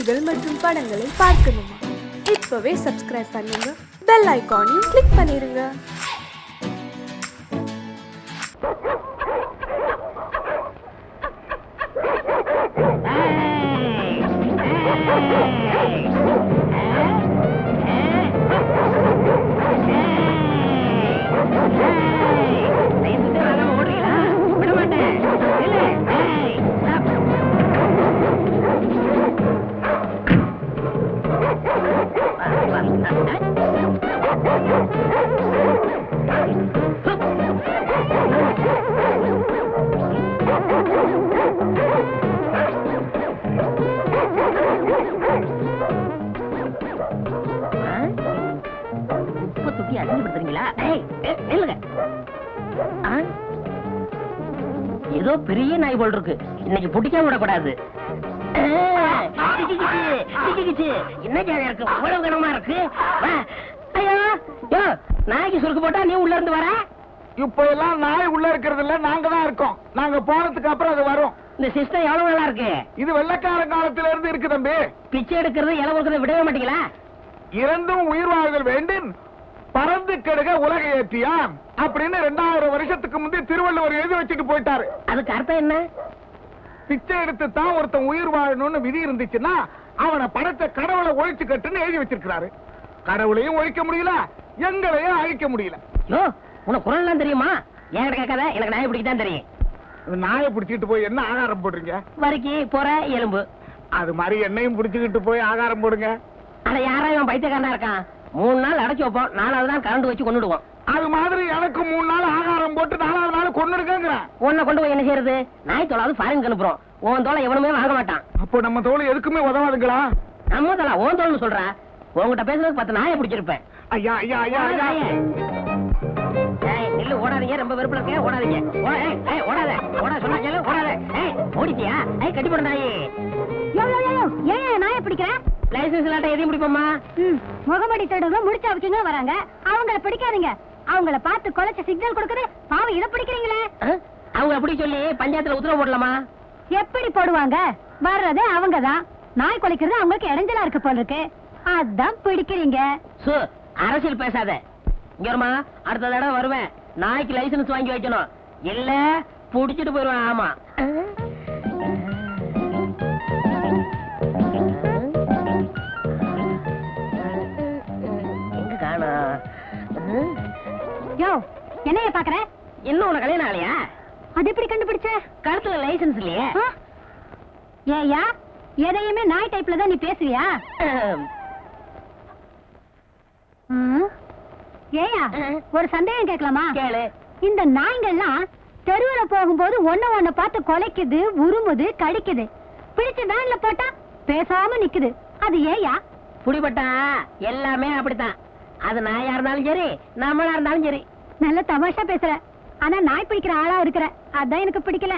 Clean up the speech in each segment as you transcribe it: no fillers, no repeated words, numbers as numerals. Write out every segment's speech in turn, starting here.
செய்திகள் மற்றும் படங்களை பார்க்கணுமா? இப்பவே சப்ஸ்கிரைப் பண்ணுங்க, பெல் ஐகானையும் கிளிக் பண்ணிருங்க. ஏதோ பெரிய நாய் போல் இருக்கு, இன்னைக்கு புடிக்காம விடக்கூடாது. என்ன இருக்கு, அவ்வளவு கனமா இருக்கு. ஐயோ, நாய்க்கு சுருக்கு போட்டா நீ உள்ள இருந்து வர. இப்ப எல்லாம் நாய் உள்ள இருக்கிறது இல்ல, நாங்க தான் இருக்கோம். நாங்க போனதுக்கு அப்புறம் அது வரும். இந்த சிஸ்டம் எவ்வளவு நல்லா இருக்கு. இது வெள்ளக்கார காலத்துல இருந்து இருக்கு தம்பி. பிச்சை எடுக்கிறது இளவு இருக்கிறத விடவே மாட்டீங்களா? இறந்தும் உயிர் வாழ்தல் வேண்டும், பறந்து கெடுக உலக ஏற்றியான் அப்படின்னு 2000 வருஷத்துக்கு முந்தைய திருவள்ளுவர் எழுதி வச்சுட்டு போயிட்டாரு. அதுக்கு அர்த்தம் என்ன? பிச்சை எடுத்து தான் ஒருத்தன் உயிர் வாழணும்னு விதி இருந்துச்சுன்னா அவனை படைத்த கடவுளை ஒழிச்சு கட்டுன்னு எழுதி வச்சிருக்கிறாரு. கடவுளையும் ஒழிக்க முடியல, எங்களையும் அழிக்க முடியல. யோ, உனக்கு குரல் எல்லாம் தெரியுமா? ஏன் கேட்காத, எனக்கு நாயை பிடிக்கதான் தெரியும். நாயை பிடிச்சிட்டு போய் என்ன ஆகாரம் போடுறீங்க? வரைக்கு போற எலும்பு. அது மாதிரி என்னையும் பிடிச்சுக்கிட்டு போய் ஆகாரம் போடுங்க. ஆனா யாராவது பைத்தியக்காரனா இருக்கான். 3 நாள் அடைச்சு வைப்போம், 4வது நாள் கரண்ட் வச்சு கொண்டுடுவோம். அது மாதிரி எனக்கு 3 நாள் ஆகாரம் போட்டு 4வது நாள் கொண்டுடுங்கிறேன். உன்னை கொண்டு போய் என்ன செய்யறது? நாய் தோலாவது ஃபாரின் அனுப்புறோம். உன் தோலை எவனுமே வாங்க மாட்டான். அப்போ நம்ம தோல் எதுக்குமே உதவாதுங்களா? நம்ம தோலா உன் தோல்னு சொல்ற. உங்ககிட்ட பேசுறதுக்கு 10 நாயை பிடிச்சிருப்பேன். ஐயா ஐயா ஐயா ஐயா, இல்ல ஓடாதீங்க, ரொம்ப வெறுப்புல இருக்க, ஓடாதீங்க. ஓடாத, ஓட சொன்னா கேளு, ஓடாத. ஓடிட்டியா? கட்டி போட நாயே. ஏன் நாயை பிடிக்கிற? லைசன்ஸ் இல்லாட்ட எதையும் பிடிப்போமா? முகமடி தேடுவங்க முடிச்சு அவச்சுங்க வராங்க, அவங்கள பிடிக்காதீங்க. அவங்கள பார்த்து கொலைச்சு சிக்னல் கொடுக்குது, பாவம் இதை பிடிக்கிறீங்களே. அவங்க அப்படி சொல்லி பஞ்சாயத்துல உத்தரவு போடலாமா? எப்படி போடுவாங்க? வர்றதே அவங்கதான். நாய் கொலைக்கிறது அவங்களுக்கு இடைஞ்சலா இருக்கு போல இருக்கு, அதான் பிடிக்கிறீங்க. அரசியல் பேசாத. இங்கமா அடுத்த தடவை வருவேன், நாய்க்கு லைசன்ஸ் வாங்கி வைக்கணும், இல்ல புடிச்சிட்டு போயிருவேன். ஆமா, எங்க காணா? யோ, என்னைய பாக்குற? இன்னும் உனக்கு கல்யாணம் ஆலையா? அது எப்படி கண்டுபிடிச்ச? கழுத்துல லைசன்ஸ் இல்லையே. ஏயா, எதையுமே நாய் டைப்ல தான் நீ பேசுவியா? ஏயா, ஒரு சந்தேகம் கேட்கலாமா? கேளு. இந்த நாய்கள்லாம் தெருவுல போகும்போது ஒண்ணு பார்த்து கொலைக்குது, உருமுது, கடிக்குது. பிடிச்சு வேன்ல போட்டா பேசாம நிக்குது, அது ஏயா? புடிபட்டா எல்லாமே அப்படித்தான். அது நாயா இருந்தாலும் சரி, நம்மளா இருந்தாலும் சரி. நல்ல தமாஷா பேசுற, ஆனா நாய் பிடிக்கிற ஆளா இருக்கிற, அதான் எனக்கு பிடிக்கல.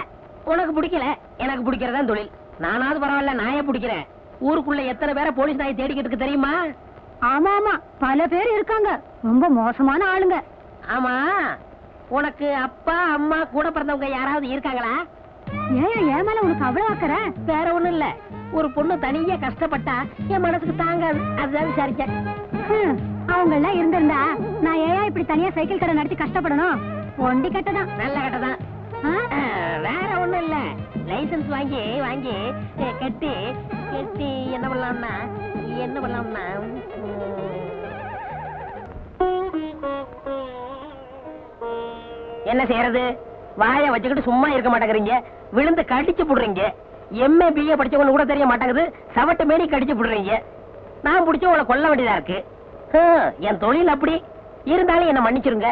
உனக்கு பிடிக்கல, எனக்கு பிடிக்கிறதான் தொழில். நானாவது பரவாயில்ல, நாயை பிடிக்கிறேன். ஊருக்குள்ள எத்தனை பேரை போலீஸ் நாயை தேடிக்கிட்டு தெரியுமா? ஆமா ஆமா, பல பேர் இருக்காங்க, ரொம்ப மோசமான ஆளுங்க. ஆமா, உனக்கு அப்பா அம்மா கூட பிறந்தவங்க யாராவது இருக்காங்களா? ஏன் ஏன் மேல உனக்கு அவ்வளவு ஆக்கற? வேற ஒண்ணும் இல்ல, ஒரு பொண்ணு தனியா கஷ்டப்பட்டா என் மனசுக்கு தாங்காது, அதுதான் விசாரிச்சேன். அவங்க எல்லாம் இருந்திருந்தா நான் ஏன் இப்படி தனியா சைக்கிள் கடை நடத்தி கஷ்டப்படணும்? ஒண்டி கட்டதான். நல்ல கட்டதான். வேற ஒண்ணும் இல்ல, லைசன்ஸ் வாங்கி வாங்கி கட்டி கட்டி என்ன பண்ணலாம்னா என்ன செய்யறது? வாயை வச்சுக்கிட்டு சும்மா இருக்க மாட்டேங்கிறீங்க, விழுந்து கடிச்சு புடுறீங்க. எம்ஏ பிஏ படிச்சவங்க கூட தெரிய மாட்டேங்குது, சவட்டு மேனி கடிச்சு புடுறீங்க. நான் பிடிச்ச உங்களை கொல்ல வேண்டியதா இருக்கு. என் தொழில் அப்படி இருந்தாலும் என்ன மன்னிச்சிருங்க.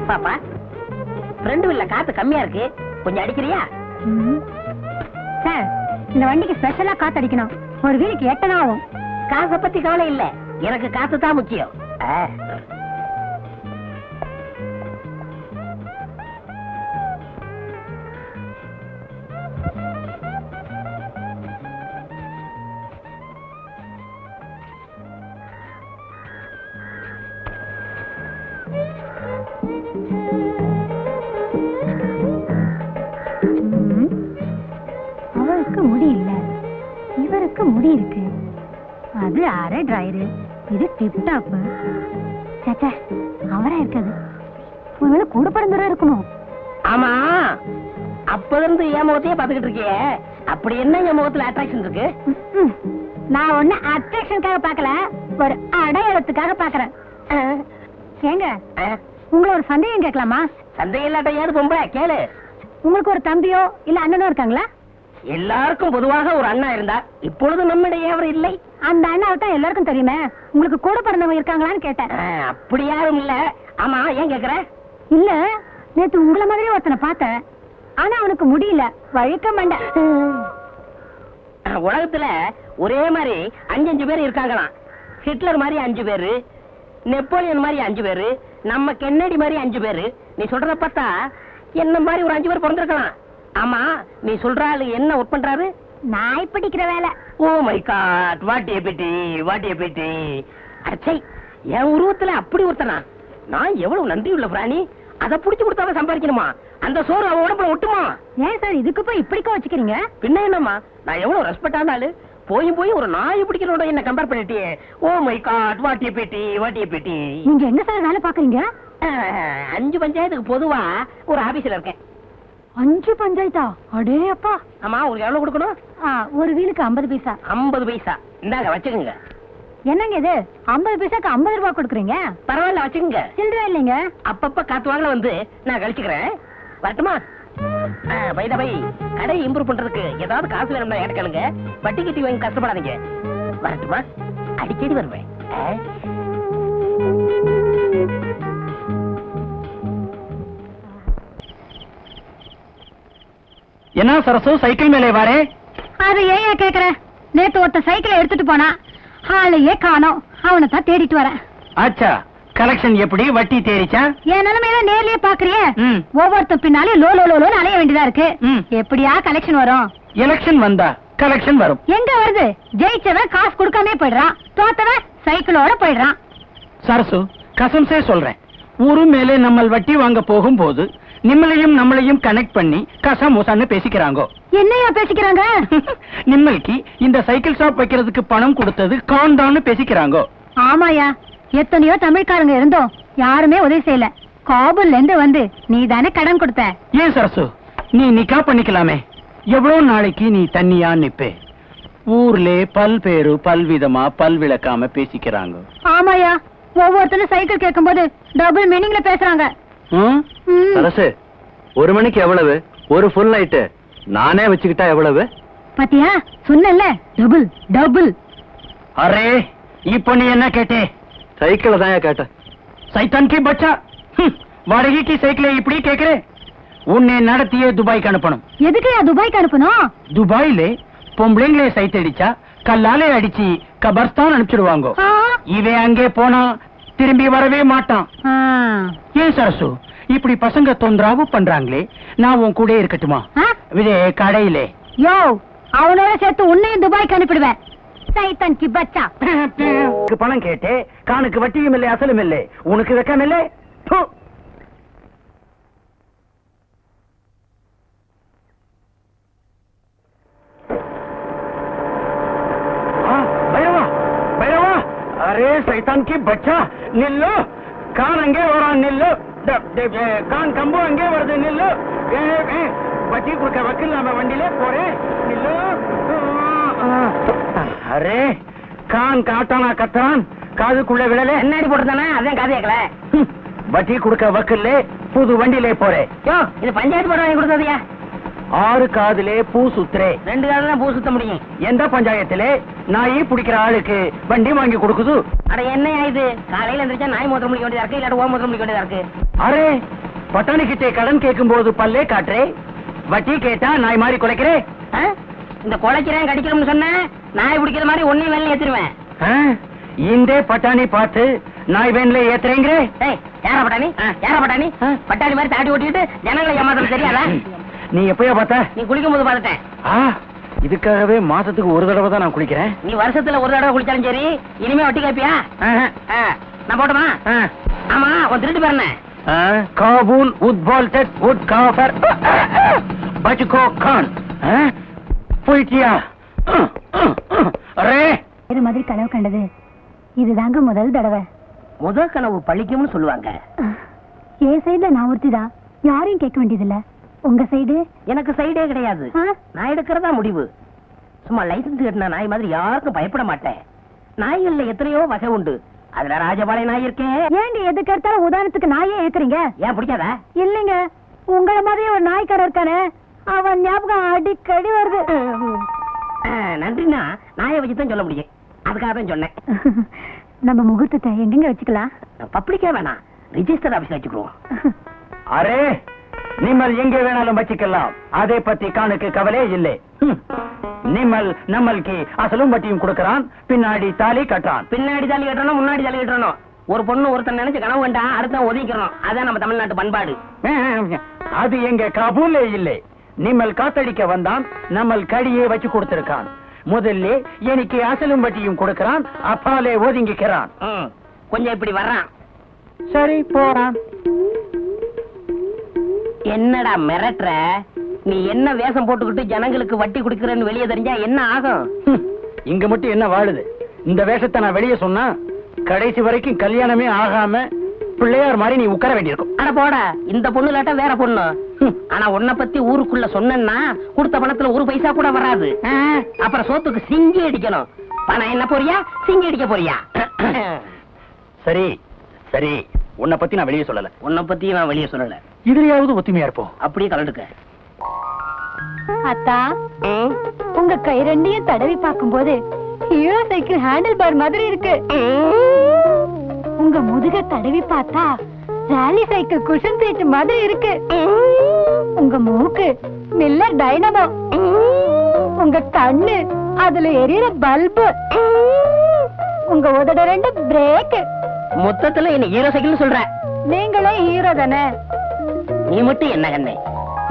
பாப்பா, ஃப்ரெண்டு இல்ல, காத்து கம்மியா இருக்கு, கொஞ்சம் அடிக்கிறியா? சார், இந்த வண்டிக்கு ஸ்பெஷலா காத்து அடிக்கணும், ஒரு வீலுக்கு 8 ஆகும். காசை பத்தி கவலை இல்ல, எனக்கு காசு தான் முக்கியம். அவருக்கு முடி இல்ல, இவருக்கு முடி இருக்கு. அது அரை டிரைரு, இது டிப் டாப். சேச்சா, அவரா இருக்காது. ஒருவேளை கூட பிறந்தவரா இருக்கணும். ஆமா, அப்ப இருந்து என் முகத்தையே பாத்துக்கிட்டு இருக்கியே, அப்படி என்ன என் முகத்துல அட்ராக்ஷன் இருக்கு? நான் ஒண்ணு அட்ராக்ஷனுக்காக பாக்கல, ஒரு அடையாளத்துக்காக பாக்குறேன். ஏங்க, உங்களை ஒரு சந்தேகம் கேட்கலாமா? சந்தேகம் இல்லாட்ட ஏது பொம்பளை கேளு. உங்களுக்கு ஒரு தம்பியோ இல்ல அண்ணனோ இருக்காங்களா? எல்லாருக்கும் பொதுவாக ஒரு அண்ணா இருந்தா, இப்பொழுது நம்மிடையே அவர் இல்லை. அந்த அண்ணாவை தான் எல்லாருக்கும் தெரியுமே. உங்களுக்கு கூட பிறந்தவங்க இருக்காங்களான்னு கேட்டேன். அப்படி யாரும் இல்ல. ஆமா, ஏன் கேக்குற? இல்ல, நேத்து உங்களை மாதிரியே ஒருத்தனை பார்த்தேன். ஆனா அவனுக்கு முடியல, வழுக்க மாட்டேன். உலகத்துல ஒரே மாதிரி 5 பேர் இருக்காங்களாம். ஹிட்லர் மாதிரி 5 பேரு, நெப்போலியன் மாதிரி 5 பேரு, நம்ம கென்னடி மாதிரி 5 பேரு. நீ சொல்றத பார்த்தா என்ன மாதிரி ஒரு 5 பேர் பிறந்திருக்கலாம். ஆமா, நீ சொல்ற ஆளு என்ன ஒர்க் பண்றாரு? நாய் பிடிக்கிற வேலை. Oh my God, what a pity, what a pity. அச்சை, என் உருவத்துல அப்படி ஒருத்தனா? நான் எவ்வளவு நன்றி உள்ள பிராணி. அதை புடிச்சு கொடுத்தாவே சம்பாதிக்கணுமா? அந்த சோறு அவன் உடம்புல ஒட்டுமா? ஏன் சார் இதுக்கு போய் இப்படிக்கோ வச்சுக்கிறீங்க? பின்ன என்னம்மா, நான் எவ்வளவு ரெஸ்பெக்டான ஆளு. போய் ஒரு நாய் பிடிக்கிறோட என்ன கம்பேர் பண்ணிட்டியே. Oh my God, what a pity, what a pity. நீங்க என்ன சார் வேலை பாக்குறீங்க? 5 பஞ்சாயத்துக்கு பொதுவா ஒரு ஆபீஸ்ல இருக்கேன். 5 பஞ்சாயத்தா? அடே அப்பா. ஆமா, உங்களுக்கு எவ்வளவு கொடுக்கணும்? ஒரு வீலுக்கு 50 பைசா. 50 பைசா இந்தாங்க, வச்சுக்கோங்க. என்னங்க இது, 50 பைசாக்கு 50 ரூபாய் கொடுக்குறீங்க? பரவாயில்ல, வச்சுக்கோங்க. சில்லறை இல்லைங்க. அப்பப்ப காத்து வாங்கல வந்து நான் கழிச்சுக்கிறேன். வரட்டுமா? பை கடை இம்ப்ரூவ் பண்றதுக்கு ஏதாவது காசு வேணும்னா என்கிட்ட கேளுங்க. வட்டி கட்டி வாங்கி கஷ்டப்படாதீங்க. வரட்டுமா? அடிக்கடி வருவேன். என்ன சரசு, சைக்கிள் மேலே வாரே? அது ஏன் கேக்குற? நேத்து ஒருத்த சைக்கிளை எடுத்துட்டு போனா, ஆளையே காணோம். அவனை தான் தேடிட்டு வரேன். ஆச்சா, கலெக்ஷன் எப்படி? வட்டி தேறிச்சா? என் நிலைமையில நேர்லயே பாக்குறியே. ம். ஒவ்வொருத்த பின்னாலே லோலோலோன்னு அலைய வேண்டியதா இருக்கு. ம். எப்படியா கலெக்ஷன் வரும்? எலெக்ஷன் வந்தா கலெக்ஷன் வரும். எங்க வருது? ஜெயிச்சவன் காசு கொடுக்காம போயிடுறான், தோத்தவன் சைக்கிளோட போயிடுறான். சரசு, கசம்சே சொல்றேன், ஊரு மேலே நம்ம வட்டி வாங்க போகும்போது நம்மளையும் கனெக்ட் பண்ணி கசமுசான்னு பேசிக்கிறாங்க. என்னையா பேசிக்கிறாங்க? நிம்மளுக்கு இந்த சைக்கிள் ஷாப் வைக்கிறதுக்கு பணம் கொடுத்தது காண்டான்னு பேசிக்கிறாங்க. ஆமாயா, எத்தனையோ தமிழ்காரங்க இருந்தோம், யாருமே உதவி செய்யல. காபூல்ல இருந்து வந்து நீ தானே கடன் கொடுத்த. ஏன் சரசு, நீ நிக்கா பண்ணிக்கலாமே. எவ்வளவு நாளைக்கு நீ தண்ணியா நிப்பே? ஊர்ல பல்பேரு பல்விதமா பல்விளக்காம பேசிக்கிறாங்க. ஆமாயா, ஒவ்வொருத்தரும் சைக்கிள் கேட்கும் போது டபுள் மீனிங்ல பேசுறாங்க. சரசு, 1 மணிக்கு எவ்வளவு? ஒரு ஃபுல் நைட்டு நானே வச்சுக்கிட்டா எவ்வளவு? பாத்தியா, சொன்னல டபுள் டபுள். அரே, இப்ப நீ என்ன கேட்டே? சைக்கிள தான் கேட்டேன். சைத்தான் கி பச்சா, வாடகைக்கு சைக்கிளை இப்படி கேக்குறே? உன்னை நடத்தியே துபாய்க்கு அனுப்பணும். எதுக்குயா துபாய்க்கு அனுப்பணும்? துபாயில பொம்பளைங்களே சைட் அடிச்சா கல்லாலே அடிச்சு கபர்ஸ்தான் அனுப்பிச்சிடுவாங்க. இவன் அங்கே போனா திரும்பி வரவே மாட்டான். ஏன் சரசு, இப்படி பசங்க தொந்தராவு பண்றாங்களே, நான் உன் கூட இருக்கட்டுமா? விஜய கடையிலே யோ, அவனோட சேர்த்து உன்னையும் துபாய்க்கு அனுப்பிடுவேன். சைத்தான் கி பச்சா. பணம் கேட்டே, கானுக்கு வட்டியும் இல்லை அசலும் இல்லை, உனக்கு வெக்கம் இல்லை? अरे शैतान की बच्चा, निल्लो. कान अंगे वरा निल्लो. कान कंबो अंगे वरदे निल्लो. बच्ची कुछ वकील नाम वंडीले पोरे निल्लो. अरे कान काटाना कत्रान காதுக்குள்ள விழல என்னடி போட்டுதானே, அதான் காது கேட்கல. வட்டி கொடுக்க வக்கல்ல புது வண்டியிலே போறே. யோ, இது பஞ்சாயத்து போட வாங்கி கொடுத்ததையா? 6 காதுலே பூ சுத்துறே. 2 காதுல தான் பூ சுத்த முடியும். எந்த பஞ்சாயத்திலே நாய் பிடிக்கிற ஆளுக்கு வண்டி வாங்கி கொடுக்குது? அட என்னையா இது, காலையில எந்திரிச்சா நாய் மூத்திரம் முடிக்க வேண்டியதா இருக்கு, இல்லாட்ட ஓ மூத்திரம் முடிக்க வேண்டியதா இருக்கு. அரே, பட்டாணி கிட்டே கடன் கேட்கும் போது பல்லே காட்டுறே, வட்டி கேட்டா நாய் மாதிரி குலைக்கிறே. இந்த குலைக்கிறேன் கடிக்கிறோம்னு சொன்ன நாய் பிடிக்கிற மாதிரி ஒன்னையும் வெளில ஏத்திருவேன். இந்த பட்டாணி பார்த்து நாய் வேன்ல ஏத்துறீங்க. ஏய், யாரா பட்டாணி? யாரா பட்டாணி? பட்டாணி மாதிரி தாடி ஓட்டிட்டு ஜனங்களை ஏமாத்தம் தெரியாதா? நீ எப்பயா பார்த்த? நீ குளிக்கும் போது பார்த்துட்டேன். இதுக்காகவே மாசத்துக்கு ஒரு தடவை தான் நான் குளிக்கிறேன். நீ வருஷத்துல ஒரு தடவை குளிச்சாலும் சரி, இனிமே வட்டி கேப்பியா? நான் போட்டுமா? ஆமா, உன் திருட்டு பேர் என்ன? காபூல் உத்பால்டட் உட் காஃபர் பஜ்கோ கான். போயிட்டியா? அரே இது மாதிரி கனவு கண்டது இதுதாங்க முதல் தடவை. முதல் கனவு பழிக்கும்னு சொல்லுவாங்க. என் சைடுல நான் ஒருத்திதான், யாரையும் கேட்க வேண்டியதில்ல. உங்க சைடு? எனக்கு சைடே கிடையாது. நான் எடுக்கிறதா முடிவு. சும்மா லைசன்ஸ் கட்டின நாய் மாதிரி யாருக்கும் பயப்பட மாட்டேன். நாய்கள்ல எத்தனையோ வகை உண்டு. அதுல ராஜபாளைய நாய் இருக்கேன். ஏண்டி எதுக்கு எடுத்தாலும் உதாரணத்துக்கு நாயே ஏக்குறீங்க? ஏன் பிடிக்காதா? இல்லைங்க, உங்கள மாதிரி ஒரு நாய்க்காரர் இருக்கானே, அவன் ஞாபகம் அடிக்கடி வருது. நன்றினா நாயை வச்சுதான் சொல்ல முடியும். அதுக்காக தான் சொன்னேன். நம்ம முகூர்த்தத்தை எங்கெங்க வச்சுக்கலாம்? பப்ளிக்கா வேணாம், ரிஜிஸ்டர் ஆபீஸ்ல வச்சுக்குவோம். அரே நிம்மல் எங்கே வேணாலும் வச்சுக்கலாம். அதை பத்தி காணுக்கு கவலை இல்லை. நிம்மல் நம்மளுக்கு அசலும் வட்டியும் கொடுக்கறான், பின்னாடி தாலி கட்டுறான். பின்னாடி தாலி கட்டணும், முன்னாடி தாலி கட்டணும். ஒரு பொண்ணு ஒருத்தன் நினைச்சு கனவு வேண்டா, அடுத்த ஒதுக்கிறோம். அதான் நம்ம தமிழ்நாட்டு பண்பாடு. அது எங்க காபூலே இல்லை. நிம்மல் காத்தடிக்க வந்தான், நம்மள் கடியே வச்சு கொடுத்திருக்கான். முதல்ல எனக்கு அசலும் வட்டியும் கொடுக்கறான், அப்பாலே ஒதுங்கிக்கிறான். கொஞ்சம் இப்படி வர்றான். சரி போறான். என்னடா மிரட்டுற? நீ என்ன வேஷம் போட்டுக்கிட்டு ஜனங்களுக்கு வட்டி குடுக்கறன்னு வெளியே தெரிஞ்சா என்ன ஆகும்? இங்க மட்டும் என்ன வாழுது? இந்த வேஷத்தை நான் வெளியே சொன்னா கடைசி வரைக்கும் கல்யாணமே ஆகாம பிள்ளையார் மாதிரி நீ உட்கார வேண்டியிருக்கும். அட போட, இந்த பொண்ணு இல்லாட்டா வேற பொண்ணு. ஆனா உன்னை பத்தி ஊருக்குள்ள சொன்னா கொடுத்த பணத்துல ஒரு பைசா கூட வராது. அப்புறம் சோத்துக்கு சிங்கி அடிக்கணும். பணம் என்ன போறியா, சிங்கி அடிக்க போறியா? சரி சரி, உன்னை பத்தி நான் வெளியே சொல்லல. உன்னை பத்தி நான் வெளியே சொல்லல. இதுலயாவது ஒத்துமையா இருப்போம். அப்படியே கலந்துக்க. அத்தா, உங்க கை ரெண்டையும் தடவி பார்க்கும்போது ஹீரோ சைக்கிள் ஹேண்டில் பார் மாதிரி இருக்கு. உங்க முதுக தடவி பார்த்தா ராலி சைக்கிள் குஷன் சீட் மாதிரி இருக்கு. உங்க மூக்கு மில்லர் டைனமோ. உங்க கண்ணு அதுல எரியற பல்பு. உங்க உதட ரெண்டு பிரேக். மொத்தத்துல என்ன ஹீரோ சைக்கிள் சொல்ற? நீங்களே ஹீரோ தானே? நீ மட்டும் என்ன கண்ணே,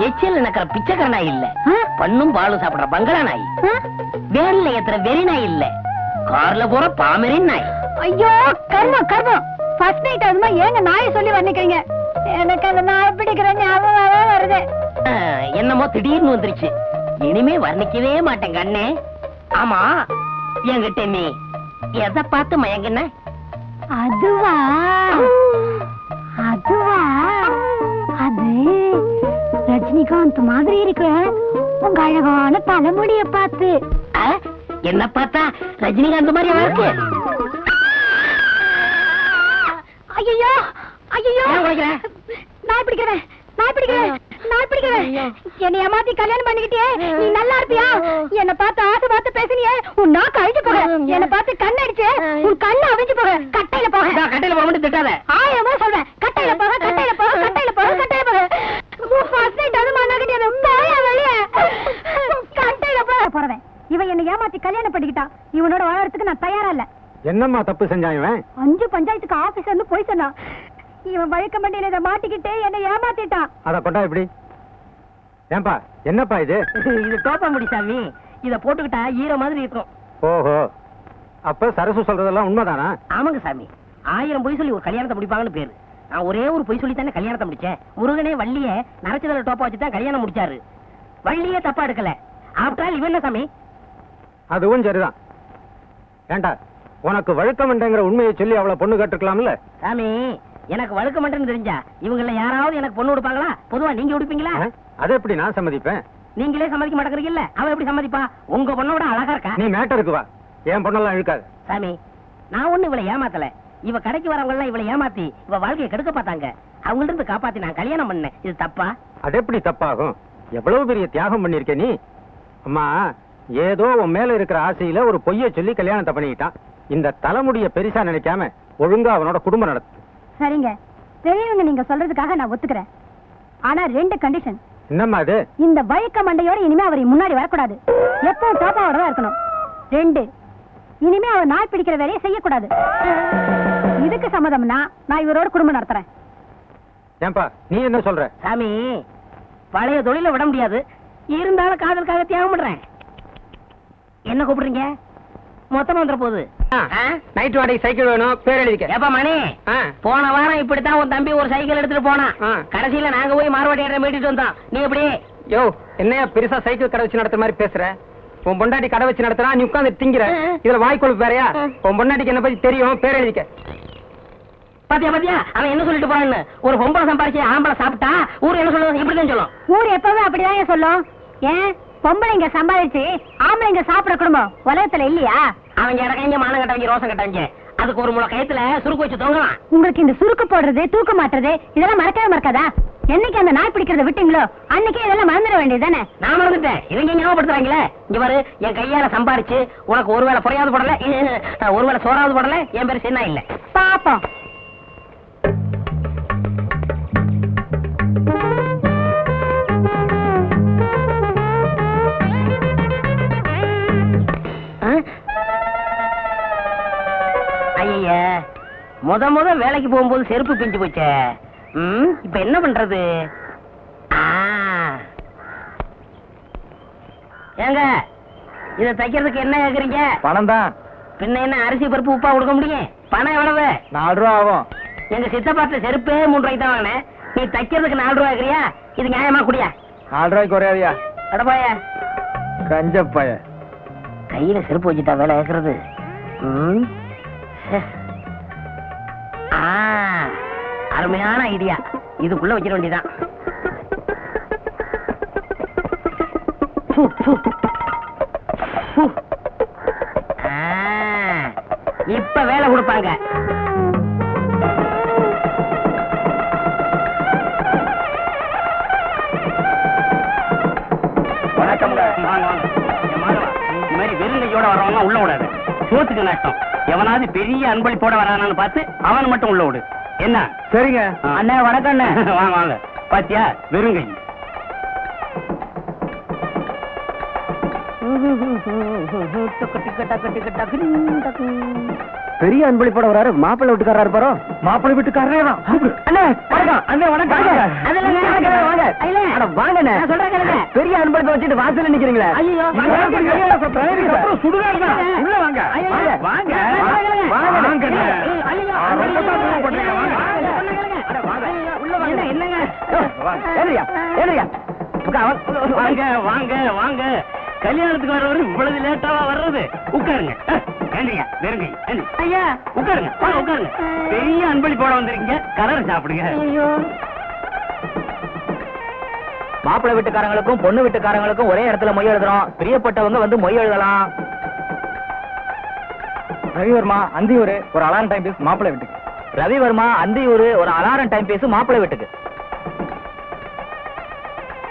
எச்சில் நடக்கிற பிச்சைக்கார நாய் இல்ல, பண்ணும் பாலும் சாப்பிடுற பங்களா நாய், வேன்ல ஏத்துற வெறி நாய் இல்ல, கார்ல போற பாமரின் நாய். ஐயோ கர்மம் கர்மம். ஃபர்ஸ்ட் நைட் அதுமா ஏங்க நாயை சொல்லி வர்ணிக்கிறீங்க? எனக்கு அந்த நாய் பிடிக்கிற ஞாபகமாவே வருது. என்னமோ திடீர்னு வந்துருச்சு. இனிமே வர்ணிக்கவே மாட்டேன் கண்ணே. ஆமா, என்கிட்ட நீ எதை பார்த்து மயங்கின? அதுவா அதுவா அது ரஜினிகாந்த் மாதிரி இருக்கு உங்க அழகான தலைமுடிய பார்த்து. என்ன பார்த்தா ரஜினிகாந்த் மாதிரி இருக்கு. ஐயோ ஐயோ, ஏன் உடைக்கிற? நாய் பிடிக்கிறேன் நாய் பிடிக்கிறேன் நாய் பிடிக்கிறேன். என்னை ஏமாத்தி கல்யாணம் பண்ணிக்கிட்டே நீ நல்லா இருப்பியா? என்ன பார்த்து ஆசை பார்த்து பேசினியே, உன் நாக்கு அழிஞ்சு போக. என்ன பார்த்து கண் அடிச்சு உன் கண்ணு அவிஞ்சு போக. கட்டையில போக. கட்டையில போக மட்டும் திட்டாத. ஆயமா சொல்றேன். கட்டையில போக கட்டையில போக கட்டையில போக கட்டையில போக. ஃபர்ஸ்ட் நைட் அது மண்ணாக்கிட்டே போயா வெளிய. கட்டையில போக போறேன். இவன் என்ன ஏமாத்தி கல்யாணம் பண்ணிக்கிட்டா. இவனோட வாழறதுக்கு நான் தயாரா இல்ல. என்னம்மா தப்பு செஞ்சான் இவன்? 5 பஞ்சாயத்துக்கு ஆபீஸ்ல இருந்து போய் சொன்னான். இவன் வழக்க மண்டியில இதை மாட்டிக்கிட்டே என்ன ஏமாத்திட்டான். அத கொண்டா இப்படி. ஏன்பா என்னப்பா இது? இது டோப்பா முடி சாமி. இத போட்டுக்கிட்டா ஈர மாதிரி இருக்கும். ஓஹோ, அப்ப சரசு சொல்றதெல்லாம் உண்மைதானா? ஆமாங்க சாமி, 1000 பொய் சொல்லி ஒரு கல்யாணத்தை முடிப்பாங்கன்னு பேரு. நான் ஒரே ஒரு பொய் சொல்லி தானே கல்யாணத்தை முடிச்சேன். முருகனே வள்ளிய நரச்சதல டோப்பா வச்சு தான் கல்யாணம் முடிச்சாரு. வள்ளியே தப்பா எடுக்கல. ஆஃப்டர் ஆல் இவன் என்ன சாமி? அதுவும் சரிதான். ஏண்டா உனக்கு வழக்கமண்டங்கிற உண்மையை சொல்லி அவளை பொண்ணு கேட்டுக்கலாம்ல? சாமி, எனக்கு வழுக்க மாட்டேன்னு தெரிஞ்சா இவங்கள யாராவது எனக்கு பொண்ணு கொடுப்பாங்களா? பொதுவா நீங்க கொடுப்பீங்களா? அதை எப்படி நான் சம்மதிப்பேன்? நீங்களே சம்மதிக்க மாட்டேங்கிறீங்கல்ல, அவன் எப்படி சம்மதிப்பா? உங்க பொண்ணோட அழகா இருக்கா. நீ மேட்டருக்கு வா, என் பொண்ணெல்லாம் இழுக்காது. சாமி, நான் ஒண்ணு இவளை ஏமாத்தல. இவ கடைக்கு வரவங்க எல்லாம் இவளை ஏமாத்தி இவ வாழ்க்கையை கெடுக்க பார்த்தாங்க. அவங்கள்ட்ட இருந்து காப்பாத்தி நான் கல்யாணம் பண்ணேன். இது தப்பா? அது எப்படி தப்பாகும்? எவ்வளவு பெரிய தியாகம் பண்ணிருக்க நீ. அம்மா, ஏதோ உன் மேல இருக்கிற ஆசையில ஒரு பொய்ய சொல்லி கல்யாணத்தை பண்ணிக்கிட்டான். இந்த தலைமுடிய பெருசா நினைக்காம ஒழுங்கா அவனோட குடும்பம் நடத்து. சரிங்க, பெரியவங்க நீங்க சொல்றதுக்காக நான் ஒத்துக்கிறேன். ஆனா 2 கண்டிஷன். என்னம்மா அது? இந்த வழக்க மண்டையோட இனிமே அவரை முன்னாடி வரக்கூடாது. எப்போ டாப்பாவோட தான் இருக்கணும். 2, இனிமே அவன் நாய் பிடிக்கிற வேலையை செய்யக்கூடாது. இதுக்கு சம்மதம்னா நான் இவரோட குடும்பம் நடத்துறேன். ஏன்பா நீ என்ன சொல்ற? சாமி, பழைய தொழில விட முடியாது, இருந்தாலும் காதலுக்காக தியாகம் பண்றேன். என்ன கூப்பிடுறீங்க? மொத்தமா வந்துட போகுது. நைட் வாடகை சைக்கிள் வேணும், பேர் எழுதிக்க. ஏப்பா மணி, போன வாரம் இப்படித்தான் உன் தம்பி ஒரு சைக்கிள் எடுத்துட்டு போனான். கடைசியில நாங்க போய் மார்வாடி இடம் மீட்டிட்டு வந்தோம். நீ எப்படி? யோ, என்னையா பெருசா சைக்கிள் கடை வச்சு நடத்துற மாதிரி பேசுற? உன் பொண்டாட்டி கடை வச்சு நடத்துறா, நீ உட்கார்ந்து திங்கிற. இதுல வாய்க்கொழுப்பு வேறையா? உன் பொண்டாட்டிக்கு என்ன பத்தி தெரியும், பேர் எழுதிக்க. பாத்தியா பாத்தியா, அவன் என்ன சொல்லிட்டு போறான்னு. ஒரு பொம்பளை சம்பாதிச்சு ஆம்பளை சாப்பிட்டா ஊர் என்ன சொல்லுவோம்? இப்படிதான் சொல்லும். ஊர் எப்பவும் அப்படிதான் சொல்லும். ஏன் பொம்பளைங்க சம்பாதிச்சு ஆம்பளைங்க சாப்பிட குடும்பம் உலகத்துல இல்லையா? அவங்க இடக்கங்க மானம் கட்டவங்க ரோசம் கட்டவங்க, அதுக்கு ஒரு முளை கயத்துல சுருக்கு வச்சு தொங்கலாம். உங்களுக்கு இந்த சுருக்கு போடுறது தூக்க மாட்டுறது இதெல்லாம் மறக்கவே மறக்காதா? என்னைக்கு அந்த நாய் பிடிக்கிறத விட்டீங்களோ அன்னைக்கே இதெல்லாம் மறந்துட வேண்டியதுதானே? நான் மறந்துட்டேன், இவங்க ஞாபகப்படுத்துறாங்களே. இங்க பாரு, என் கையால சம்பாரிச்சு உனக்கு ஒருவேளை புறையாவது போடல, ஒருவேளை சோறாவது போடல, என் பேரு சின்ன இல்ல. பாப்போம். ஐய, முத வேலைக்கு போகும்போது செருப்பு பிஞ்சு போச்சே. இப்ப என்ன பண்றது? ஏங்க, இத தைக்கிறதுக்கு என்ன கேக்குறீங்க? பணம் தான். பின்ன என்ன அரிசி பருப்பு உப்பா கொடுக்க முடியும்? பணம் எவ்வளவு? 4 ரூபா ஆகும். எங்க சித்தப்பாட்ட செருப்பே 3 ரூபாய்க்கு தான் வாங்கினேன். நீ தைக்கிறதுக்கு 4 ரூபா கேக்குறியா? இது நியாயமா? குடியா? 4 ரூபாய்க்கு குறையாதியா? அடப்பாய, கஞ்சப்பாய. கையில செருப்பு வச்சுட்டா வேலை கேக்குறது. அருமையான ஐடியா, இதுக்குள்ள வச்சிட வேண்டியதான். இப்ப வேலை கொடுப்பாங்க. வணக்கம். இந்த மாதிரி வெறுங்கையோட வரவங்க உள்ள விடாது, சோத்துக்கு நஷ்டம். எவனாவது பெரிய அன்பளிப்போட வரானான்னு பார்த்து அவன் மட்டும் உள்ள விடு. என்ன? சரிங்க அண்ணே, வணக்கம் அண்ணே. வாங்க வாங்க. பாத்தியா, வெறுங்கை. பெரிய அன்பளிப்போட வராரு. மாப்பிள்ளை வீட்டுக்காரர் பாரோ. மாப்பிள்ளை வீட்டுக்காரரே தான். அண்ணே வணக்கம். அண்ணே வணக்கம். வாங்க. பெரிய அன்பளிப்பை வச்சுட்டு வாசல்ல நிக்கிறீங்களா? ஐயோ, சுடுகாடு தான். உள்ள வாங்க. வாங்க வாங்க. என்னங்க? வாங்க வாங்க வாங்க. கல்யாணத்துக்கு வர்றவரு இவ்வளவு லேட்டாவா வர்றது? உட்காருங்க. ஏண்டியா வெறுங்கை? ஐயா உட்காருங்க. உட்காருங்க. பெரிய அன்பளி போட வந்திருக்கீங்க, கலர் சாப்பிடுங்க. மாப்பிள்ளை வீட்டுக்காரங்களுக்கும் பொண்ணு வீட்டுக்காரங்களுக்கும் ஒரே இடத்துல மொய் எழுதுறோம். பிரியப்பட்டவங்க வந்து மொய் எழுதலாம். ரவிவர்மா அந்தியூர் ஒரு அலாரம் டைம் பீஸ் மாப்பிள்ளை வீட்டுக்கு. ரவிவர்மா அந்தியூர் ஒரு அலாரம் டைம் பீஸ் மாப்பிள்ளை வீட்டுக்கு.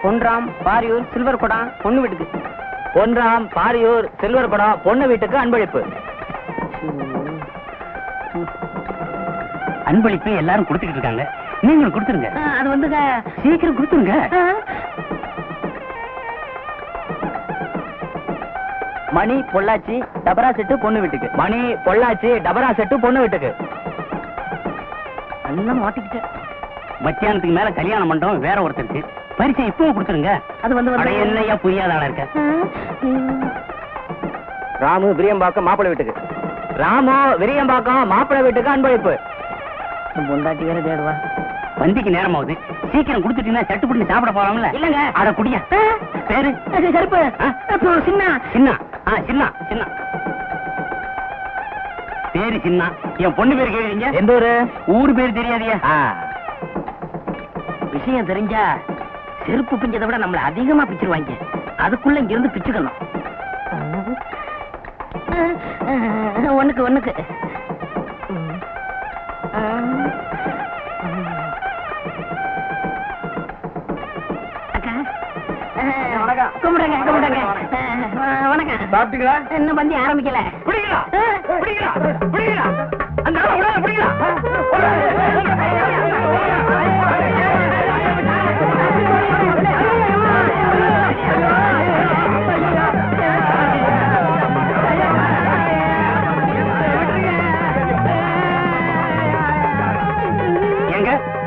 பொன்ராம் பாரியூர் சில்வர் குடம் பொண்ணு வீட்டுக்கு. பொன்ராம் பாரியூர் சில்வர் குடம் பொண்ணு வீட்டுக்கு அன்பளிப்பு. அன்பளிப்பு எல்லாரும் கொடுத்துக்கிட்டு இருக்காங்க, நீங்களும் கொடுத்துருங்க. அது வந்துங்க, சீக்கிரம் கொடுத்துருங்க. மணி பொள்ளாச்சி டபரா செட்டு பொண்ணு வீட்டுக்கு. மணி பொள்ளாச்சி டபரா செட்டு பொண்ணு வீட்டுக்கு. எல்லாம் மாட்டிக்கிட்டேன். மத்தியானத்துக்கு மேல கல்யாண மண்டபம் வேற ஒருத்தருக்கு. பரிசை இப்போ கொடுத்துருங்க. அது வந்து என்னையா புரியாத ஆளா இருக்க? ராமு விரியம்பாக்கம் மாப்பிள்ளை வீட்டுக்கு. ராமு விரியம்பாக்கம் மாப்பிள்ளை வீட்டுக்கு அன்பளிப்பு. பொண்டாட்டி வேற தேடுவா. வந்திக்கு நேரமாவது, சீக்கிரம் கொடுத்துட்டீங்கன்னா சட்டு புட்டு சாப்பிட போறாங்கல்ல. இல்லங்க, அட குடியா. பேரு செருப்பு சின்ன சின்ன. சின்ன சின்ன பேரு சின்ன. என் பொண்ணு பேரு கேக்குறீங்க? எந்த ஊரு? ஊரு பேரு தெரியாதியா? விஷயம் தெரிஞ்சா செருப்பு பிஞ்சதை விட நம்மள அதிகமா பிச்சிருவாங்க. அதுக்குள்ள இங்க இருந்து பிச்சுக்கணும். ஒண்ணுக்கு அக்கா, கும்பிடுங்க. வணக்கம். சாப்பிட்டீங்களா? இன்னும் பந்தி ஆரம்பிக்கல. அந்த ஆளை விடாத, பிடிக்கலாம்.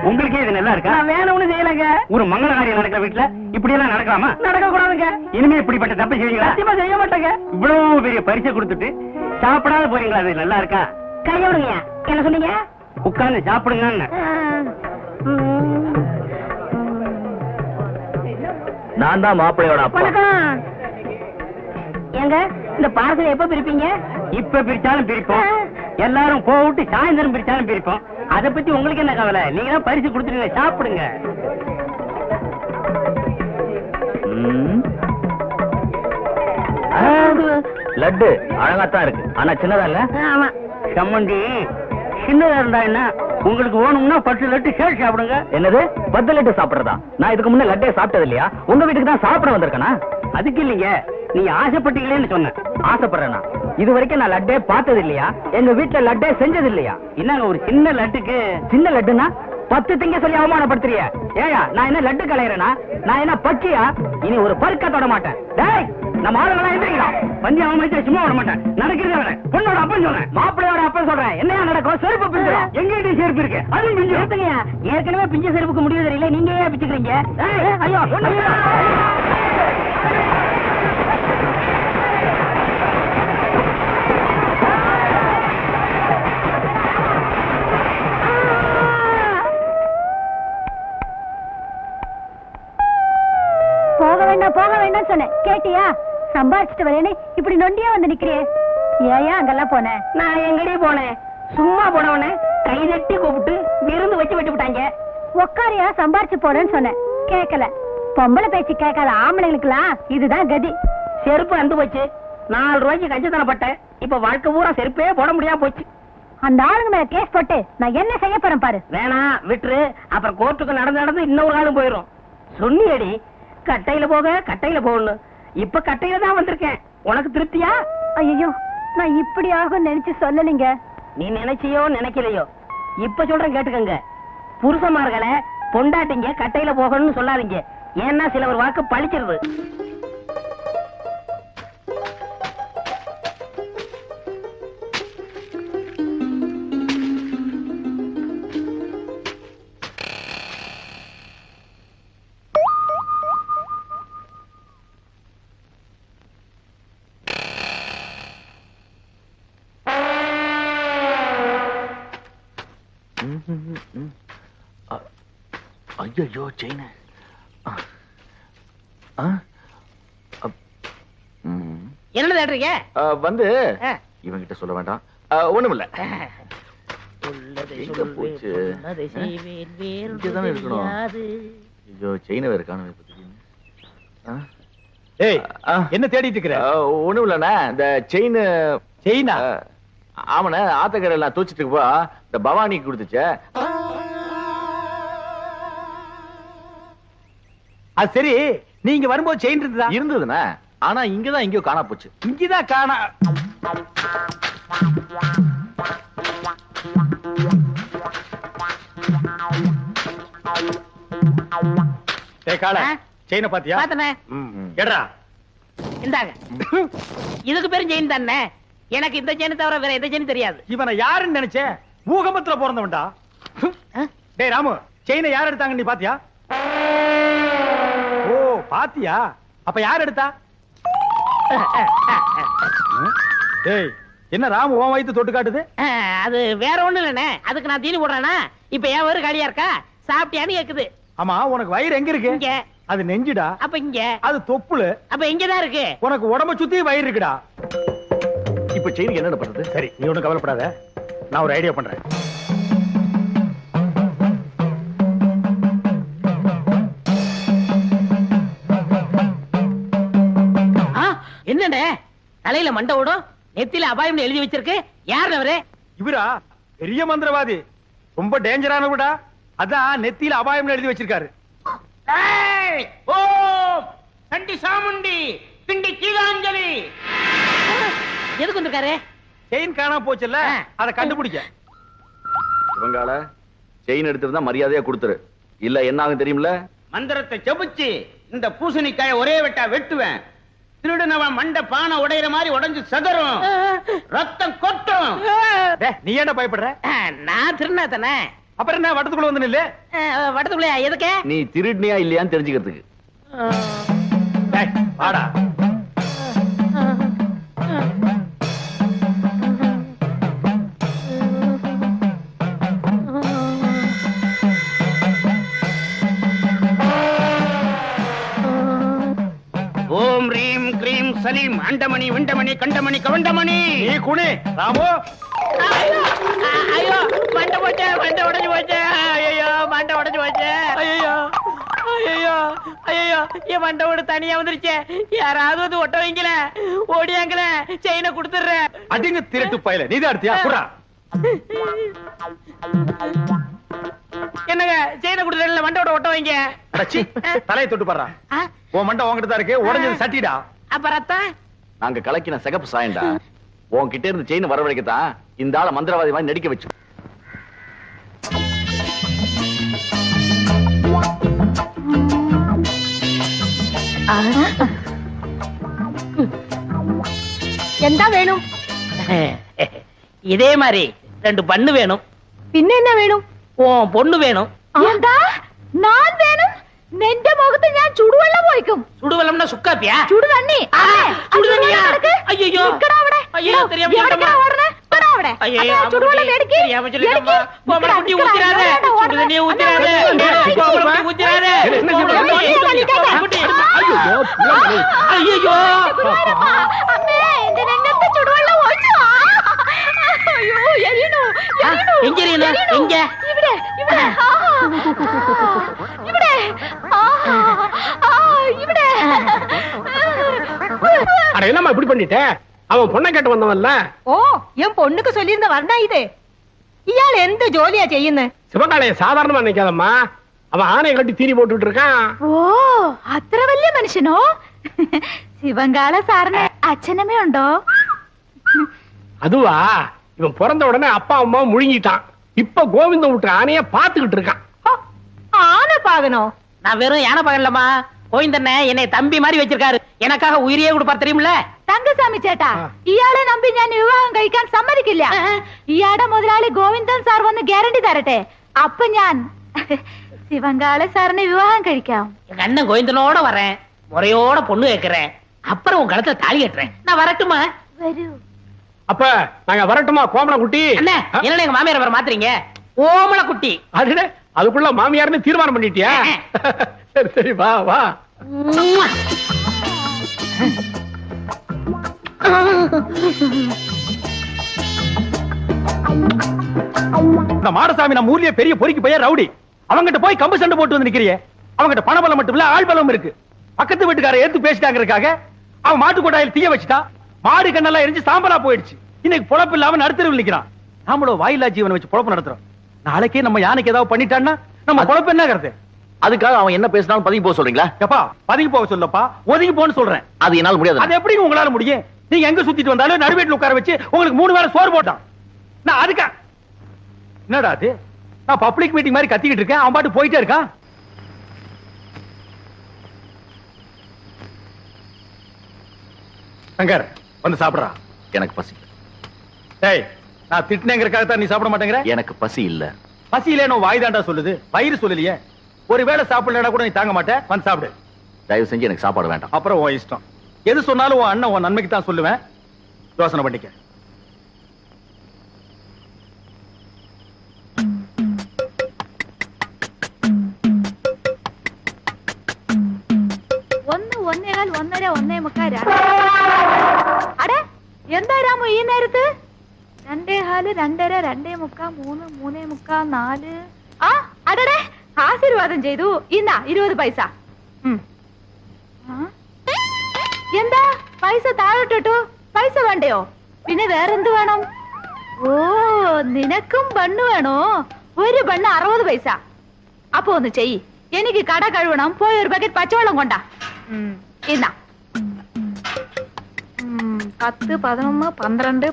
உங்களுக்கே இது நல்லா இருக்கா? நான் வேணும்னு செய்யலங்க. ஒரு மங்கள காரியம் நடக்கிற வீட்டுல இப்படி எல்லாம் நடக்கலாமா? நடக்க கூடாதுங்க. இனிமே இப்படிப்பட்ட தப்பு செய்வீங்களா? சத்தியமா செய்ய மாட்டேங்க. இவ்வளவு பெரிய பரிசை கொடுத்துட்டு சாப்பிடாத போறீங்களா? அது நல்லா இருக்கா? கைய விடுங்க. என்ன சொன்னீங்க? உட்கார்ந்து சாப்பிடுங்க. நான் தான் மாப்பிள்ளையோட அப்பா. வணக்கம். ஏங்க இந்த பார்சல் எப்ப பிரிப்பீங்க? இப்ப பிரிச்சாலும் பிரிப்போம், எல்லாரும் போட்டு சாயந்தரம் பிரிச்சாலும் பிரிப்போம். அத பத்தி உங்களுக்கு என்ன கவலை? நீங்க தான் பரிசு கொடுத்துருங்க, சாப்பிடுங்க. லட்டு அழகாத்தான் இருக்கு, ஆனா சின்னதா இல்ல. ஆமா. சம்மந்தி சின்னதா இருந்தா என்ன? உங்களுக்கு வேணும்னா 10 லட்டு சேர்த்து சாப்பிடுங்க. என்னது 10 லட்டு சாப்பிடுறதா? நான் இதுக்கு முன்ன லட்டே சாப்பிட்டது இல்லையா? உங்க வீட்டுக்கு தான் சாப்பிட வந்திருக்கேனா? அதுக்கு இல்லைங்க, நீங்க ஆசைப்பட்டீங்களேன்னு சொன்னேன். ஆசைப்படுறேனா? இது வரைக்கும் நான் லட்டே பார்த்தது இல்லையா? எங்க வீட்டுல லட்டே செஞ்சது இல்லையா? என்னங்க ஒரு சின்ன லட்டுக்கு? சின்ன லட்டுனா 10 திங்க சொல்லி அவமானப்படுத்துறிய? ஏயா நான் என்ன லட்டு கலையறேனா? நான் என்ன பச்சியா? இனி ஒரு பருக்க தொட மாட்டேன். டேய் நம்ம ஆளுங்களா எந்திரிங்களா? பந்தி அவமானிச்சு சும்மா விட மாட்டேன். நடக்கிறதே வேற. பொண்ணோட அப்பன் சொல்றேன். மாப்பிள்ளையோட அப்பன் சொல்றேன். என்னையா நடக்கும்? செருப்பு பிஞ்சிரும். எங்கிட்ட செருப்பு இருக்கு, அதுவும் பிஞ்சு. ஏத்துங்கய்யா, ஏற்கனவே பிஞ்ச செருப்புக்கு முடிவு தெரியல, நீங்க ஏன் பிச்சுக்கிறீங்க? ஐயோ போக வேண்டாம் சொன்னேன், கேட்டியா? சம்பாதிச்சுட்டு வரேன்னு இப்படி நொண்டியா வந்து நிக்கிறியே. ஏயா அங்கெல்லாம் போன? நான் எங்கடி போனேன்? சும்மா போனவனே கை தட்டி கூப்பிட்டு விருந்து வச்சு விட்டு விட்டாங்க. உக்காரியா சம்பாரிச்சு போறேன்னு சொன்னேன், கேட்கல. பொம்பளை பேச்சு கேட்காத ஆம்பளைங்களுக்குலாம் இதுதான் கதி. செருப்பு அந்து போச்சு. 4 ரூபாய்க்கு கஞ்சத்தனப்பட்டேன். இப்ப வாழ்க்கை பூரா செருப்பே போட முடியாம போச்சு. அந்த ஆளுங்க மேல கேஸ் போட்டு நான் என்ன செய்ய போறேன் பாரு. வேணாம் விட்டுரு, அப்புறம் கோர்ட்டுக்கு நடந்து இன்னொரு காலம் போயிரும். சொன்னியடி கட்டையில போக கட்டையில போகணும். இப்ப கட்டையில தான் வந்திருக்கேன். உனக்கு திருப்தியா? ஐயோ நான் இப்படி ஆகும் நினைச்சு சொல்லலீங்க. நீ நினைச்சியோ நினைக்கலையோ, இப்ப சொல்றேன் கேட்டுக்கங்க. புருஷமார்களை பொண்டாட்டிங்க கட்டையில போகணும்னு சொல்லாதீங்க. ஏன்னா சில ஒரு வாக்கு பழிச்சிருது. ஐயோ செயின் என்ன தேடுறீங்க? வந்து இவங்கிட்ட சொல்ல வேண்டாம், ஒண்ணுமில்ல. எங்க போச்சு? இங்கதானே இருக்கணும். ஐயோ செயின வேற காணவே. ஏய் என்ன தேடிட்டு இருக்கிற? ஒண்ணுமில்லண்ணா, இந்த செயினா? ஆமாண்ணே, ஆத்தக்கரை எல்லாம் தூச்சிட்டு இருக்கப்போ இந்த பவானிக்கு கொடுத்துச்ச. அது சரி, நீங்க வரும்போது செயின் இருந்ததா? இருந்ததுண்ணா, ஆனா இங்கதான் எங்கயோ காணா போச்சு. இங்கதான் காணா. கால செயின பாத்தியா? பாத்தனே. எடா இந்தாங்க. இதுக்கு பேரும் செயின் தானே. எனக்கு இந்த செயின் தவிர வேற எந்த செயின் தெரியாது. இவனை யாருன்னு நினைச்ச? பூகம்பத்துல பிறந்தவன்டா. டேய் ராமு, செயினை யார் எடுத்தாங்க நீ பாத்தியா? ஓ பாத்தியா? அப்ப யார் எடுத்தா? டேய் என்ன ராமு உன் வயித்து தொட்டு காட்டுது? அது வேற ஒண்ணு இல்லனே, அதுக்கு நான் தீனி போடுறேனா? இப்ப ஏன் வயிறு காலியா இருக்கா? சாப்பிட்டியான்னு கேக்குது. ஆமா, உனக்கு வயிறு எங்க இருக்கு? இங்க. அது நெஞ்சுடா. அப்ப இங்க. அது தொப்புளு. அப்ப இங்கதான் இருக்கு. உனக்கு உடம்ப சுத்தி வயிறு இருக்குடா. இப்ப செயினுக்கு என்ன பண்றது? சரி நீ ஒண்ணும் கவலைப்படாத, நான் ஒரு ஐடியா பண்றேன். என்னடே தலையில மண்டை ஓடும், நெத்தியில அபாயம் எழுதி வச்சிருக்கு. யார் அவரு? இவரா? பெரிய மந்திரவாதி, ரொம்ப டேஞ்சரானவடா. அதான் நெத்தியில அபாயம் எழுதி வச்சிருக்காரு. சண்டி சாமுண்டி பிண்டி கீழாஞ்சலி. எதுக்கு வந்திருக்காரு? செயின் காணாம போச்சுல்ல, அதை கண்டுபிடிக்க. இவங்கால செயின் எடுத்துட்டு தான் மரியாதையா கொடுத்துரு, இல்ல என்ன ஆகும் தெரியுமில்ல? மந்திரத்தை செபிச்சு இந்த பூசணிக்காய ஒரே வெட்டா வெட்டுவேன். திருடுனவன் மண்ட பானை உடையிற மாதிரி உடைஞ்சு சதறும், ரத்தம் கொட்டும். நீ என்ன பயப்படுற? நான் திருநா தானே. அப்புறம் என்ன வட்டத்துக்குள்ள வந்து நில்லு. வட்டத்துக்குள்ளே எதுக்கு? நீ திருடினியா இல்லையான்னு தெரிஞ்சுக்கிறதுக்கு. டேய், வாடா. ஓம் ரீம் கிரீம் சலீம் அண்டமணி விண்டமணி கண்டமணி கவண்டமணி. நீ குனி ராமு. ஐயோ மண்டை போச்சு, மண்டை உடைஞ்சு போச்சு. ஐயோ மண்டை உடைஞ்சு போச்சு. ஐயோ ஐயோ ஐயோ என் மண்டை ஓடு தனியா வந்துருச்சு. யாராவது வந்து ஒட்ட வைங்கள, ஓடியாங்கள, செயினை கொடுத்துடுறேன். அடிங்க திருட்டு பயல. நீதான் எடுத்தியா? குடா. என்னங்க செயினை கொடுத்துடல, மண்டோட ஒட்ட வைங்க. அடச்சி, தலையை தொட்டு பாடுறா. உன் மண்டை உன்கிட்ட தான் இருக்கு. உடைஞ்சது சட்டிடா. அப்ப ரத்தம் நாங்க கலக்கின சிகப்பு சாயண்டா. உன்கிட்ட இருந்து செயின் வரவழைக்கத்தான் இந்த ஆளை மந்திரவாதி மாதிரி நடிக்க வச்சு. எந்த வேணும்? இதே மாதிரி 2 பண்ணு வேணும். பின்ன என்ன வேணும்? உன் பொண்ணு வேணும். എന്താ ഞാൻ വേണം? നിന്റെ മുഖത്ത് ഞാൻ ചുടുവെള്ളം ഒഴിക്കും. சுடுவெல்லம்னா சுக்காப்பியா? ചുടുതണ്ണി. சுடுதண்ணியா? ஐயோ ஐயோ தெரியாம சொல்லிட்டேம்மா. ஐயோ ചുടുവെള്ളം എടുക്ക്. தெரியாம சொல்லிட்டேம்மா. கோமல குட்டி ஊத்திராத. சுடுதண்ணியை ஊத்திராத. கோமல குட்டி ஊத்திராத. ஐயோ അമ്മേ എന്റെ രംഗത്ത് ചുടുവെള്ളം ഒഴിച്ചു. അയ്യോ എരിയുന്നു. எங்க எரியணும்? எங்க? ഇവിടെ ഇവിടെ ഇവിടെ ഇവിടെ. அட என்னம்மா இப்படி பண்ணிட்ட? அவன் பொண்ணை கேட்டு வந்தவன்ல. ഓ ഞാൻ പൊണ്ണുക്ക് ചൊല്ലിയിരുന്ന വർണ്ണ ഇത്. ഇയാൾ എന്ത് ജോലിയാ ചെയ്യുന്നത്? சிவகாலைய சாதாரணமா நினைக்காதம்மா. அவன் ஆணையை கட்டி தீனி போட்டுட்டு இருக்கான். ഓ അത്ര വലിയ മനുഷ്യനോ? ശിവങ്കാള സാറിന് അച്ഛനമ്മ ഉണ്ടോ? அதுவா, இவன் பிறந்த உடனே அப்பா அம்மா முழுங்கிட்டான். இப்ப கோவிந்தம் விட்டு ஆணைய பாத்துக்கிட்டு இருக்கான். ஆன பாகனோ? நான் வெறும் யானை பகல்லம்மா. கோவிந்தண்ண என்னை தம்பி மாதிரி வச்சிருக்காரு. எனக்காக உயிரியே கொடுப்பார் தெரியுமில்ல? തങ്കസ്വാമി ചേട്ടാ, ഇയാളെ നമ്പി ഞാൻ വിവാഹം കഴിക്കാൻ സമ്മതിക്കില്ല. ഇയാളുടെ മുതലാളി ഗോവിന്ദൻ സാർ വന്ന് ഗ്യാരണ്ടി തരട്ടെ. അപ്പൊ ഞാൻ ശിവങ്കാള സാറിനെ വിവാഹം കഴിക്കാം. எங்க அண்ணன் கோவிந்தனோட வரேன், முறையோட பொண்ணு கேட்கிறேன், அப்புறம் உன் கழுத்துல தாலி கட்டுறேன். நான் வரட்டுமா? വരൂ. அப்ப நாங்க வரட்டுமா கோமல குட்டி? அண்ணே என்ன எங்க மாமியார் வர மாத்துறீங்க? ஓமல குட்டி. அதுல அதுக்குள்ள மாமியார்னு தீர்மானம் பண்ணிட்டியா? சரி சரி வா வா. இந்த மாடசாமி நம்ம ஊர்லயே பெரிய பொறுக்கி பையன் ரவுடி. அவங்கிட்ட போய் கம்பு சண்டை போட்டு வந்து நிக்கிறியே. அவங்கிட்ட பணபலம் மட்டும் இல்ல, ஆள் பலம் இருக்கு. பக்கத்து வீட்டுக்காரர் ஏத்து பேசிட்டாங்கிறதுக்காக அவன் மாட்டு கொட்டாயில் தீய வச்சுட்டா. மாடு கண்ணெல்லாம் எரிஞ்சு சாம்பலா போயிடுச்சு. இன்னைக்கு பொழப்பு இல்லாம நடுத்தருவில் நிக்கிறான். நாமளும் வாயிலா ஜீவனை வச்சு பொழப்பு நடத்துறோம். நாளைக்கே நம்ம யானைக்கு ஏதாவது பண்ணிட்டான்னா நம்ம பொழப்பு என்ன கருத்து? அதுக்காக அவன் என்ன பேசினாலும் பதுங்கி போக சொல்றீங்களா? எப்பா பதுங்கி போக சொல்லப்பா, ஒதுங்கி போன்னு சொல்றேன். அது என்னால முடியாது. அது எப்படி உங்களால முடியும்? நீங்க எங்க சுத்திட்டு வந்தாலும் நடுவேட்டில் உட்கார வச்சு உங்களுக்கு 3 வேளை சோறு போட்டான். நான் அதுக்கா என்னடா அது? நான் பப்ளிக் மீட்டிங் மாதிரி கத்திக்கிட்டு இருக்கேன், அவன் பாட்டு போயிட்டே இருக்கான். சங்கர் வந்து சாப்பிடுறா. எனக்கு பசி. டேய், நான் திட்டினேங்கிறதுக்காக தான் நீ சாப்பிட மாட்டேங்கிற? எனக்கு பசி இல்ல. பசியிலே நான் வாய் தாண்டா சொல்லுது, வயிறு சொல்லலையே. ஒருவேளை சாப்பிடலனா கூட நீ தாங்க மாட்டே. வந்து சாப்பிடு. தயவு செஞ்சு எனக்கு சாப்பாடு வேண்டாம். அப்புறம் உன் இஷ்டம். எது சொன்னாலும் உன் அண்ணன் உன் நன்மைக்கு தான் சொல்லுவேன். யோசனை பண்ணிக்க. ഒന്ന് ഒന്നേകാൽ ഒന്നര ഒന്നേ മുക്കാൽ അടെ എന്താ രാമു ഈ നേരത്ത്? 2:15 2:30 2:45 3 3:45 4. ആ അടടെ ആശീർവാദം ചെയ്തു. ഇന്നാ 20 പൈസ. എന്താ പൈസ താഴോട്ടിട്ടു? പൈസ വേണ്ടയോ? പിന്നെ വേറെന്ത് വേണം? ഓ നിനക്കും ബണ്ണ് വേണോ? ഒരു ബണ്ണ് 60 പൈസ. അപ്പൊ ഒന്ന് ചെയ്യ്, എനിക്ക് കട കഴുകണം. പോയി ഒരു ബക്കറ്റ് പച്ചവെള്ളം കൊണ്ടാ. ഇന്നാ 10 11 12.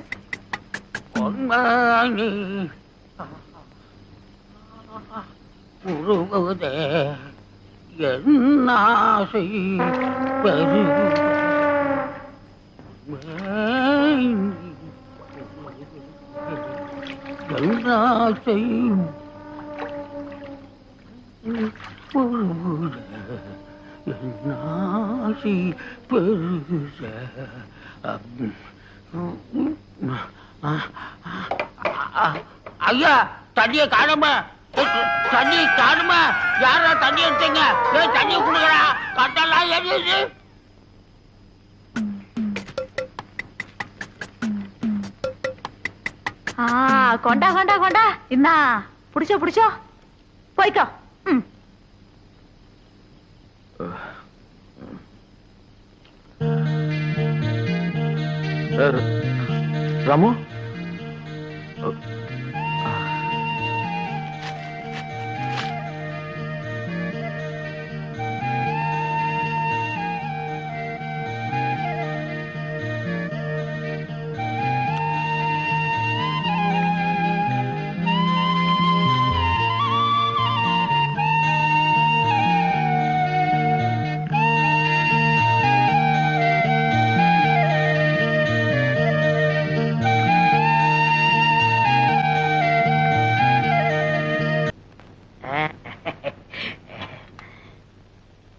உருகுதே என்னாசை பெரு என்னாசை நாசி பெருச ஐயா தண்ணிய காணுமா தண்ணி காணுமா யாரா தண்ணி எடுத்தீங்க தண்ணி குடுக்கறா கட்டெல்லாம் எரியுது கொண்டா கொண்டா கொண்டா இன்னா புடிச்சோ புடிச்சோ போய்க்கோ. ராமு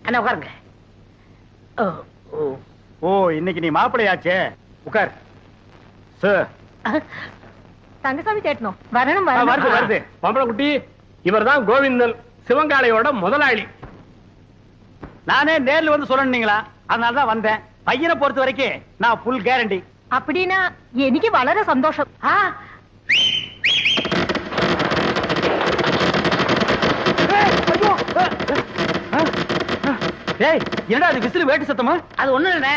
அண்ணா உட்காருங்க. ஓ இன்னைக்கு நீ மாப்பிளையாச்சே, உட்கார். சார் தங்கசாமி கேட்டணும் வரணும் வருது வருது. பம்பளக்குட்டி இவர்தான் கோவிந்தன், சிவங்காளையோட முதலாளி. நானே நேர்ல வந்து சொல்லணுங்களா, அதனாலதான் வந்தேன். பையனை பொறுத்த வரைக்கும் நான் ஃபுல் கேரண்டி. அப்படின்னா எனக்கு வளர சந்தோஷம். ஏய் என்னடா அது விசில் வேட்டு சத்தமா? அது ஒண்ணு இல்ல,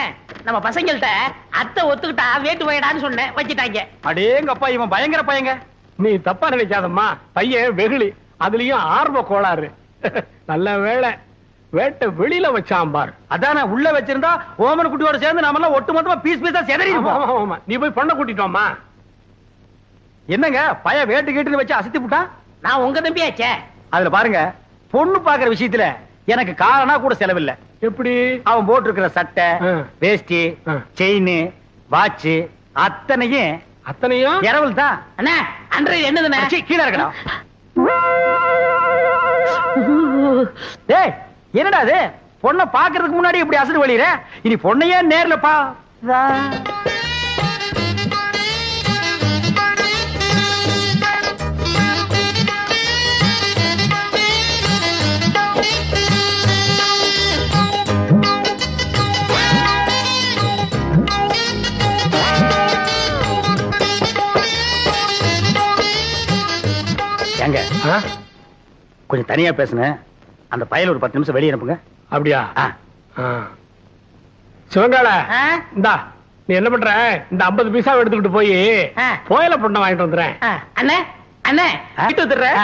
நம்ம பசங்கள்ட்ட அத்தை ஒத்துக்கிட்டா வேட்டு போயிடான்னு சொன்னேன், வச்சுட்டாங்க. அடேங்கப்பா இவன் பயங்கர பையங்க. நீ தப்பா நினைக்காதம்மா, பையன் வெகுளி, அதுலயும் ஆர்வ கோளாறு. நல்ல வேளை வேட்டை வெளியில வச்சான் பார். அதானே உள்ள வச்சிருந்தா ஓமன் குட்டியோட சேர்ந்து நாம எல்லாம் ஒட்டு மொத்தமா பீஸ் பீஸா செதறி இருப்போம். நீ போய் பொண்ணை கூட்டிட்டோமா? என்னங்க பைய வேட்டு கேட்டுன்னு வச்சு அசத்தி விட்டான். நான் உங்க தம்பியாச்சே. அதுல பாருங்க, பொண்ணு பாக்குற விஷயத்துல எனக்கு காரணா கூட செலவில்லை. எப்படி? அவன் போட்டு இருக்கிற சட்டை, வேஷ்டி, செயின், வாட்ச் அத்தனையும் இரவல் தான். அண்ணா அன்றைய என்னதுண்ணா? கீழே இருக்கணும். டேய் என்னடா அது, பொண்ணை பாக்குறதுக்கு முன்னாடி இப்படி அசடு வழியிற, இனி பொண்ணையே நேர்ல பா. ஏங்க கொஞ்சம் தனியா பேசுனேன், அந்த பயல ஒரு 10 நிமிஷம் வெளியே அனுப்புங்க. அப்படியா? சிவங்கால இந்தா, நீ என்ன பண்ற, இந்த 50 பைசா எடுத்துக்கிட்டு போய் கோயில பொண்ணை வாங்கிட்டு வந்துடுறேன். அண்ணே அண்ணே வீட்டு வந்துடுறேன்.